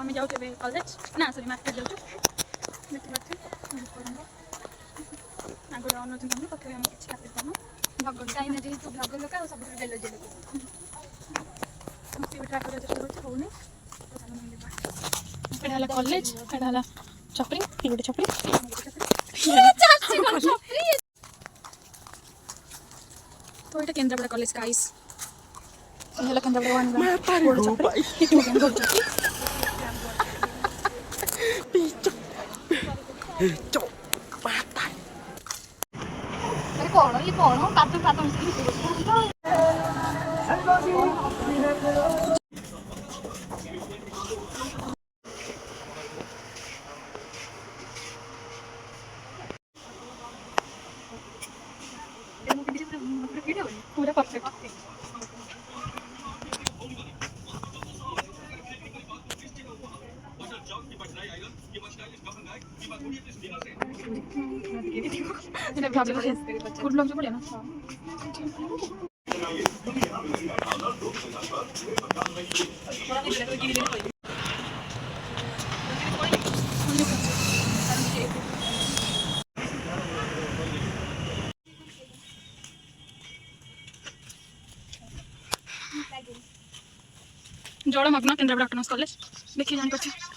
आम जाऊँ कॉलेज ना सॉरी मार्केट जाऊँ आगे अनुज तथापि आम किसी खातिर भगवान कहीं जेहतु भग लोक सब डेलोजी लोक ट्राक चेष्टा करते होनी एटा कॉलेज एटा चपरी ये गोटे चपरी तो ये केन्द्रापड़ा कॉलेज गाइस ये केन्द्रापड़ा पूरा परफेक्ट फूड ब्लॉग जो बढ़िया ना जड़मग्न केन्द्रापड़ा ऑटोनोमस कॉलेज देखिए जान पार्छ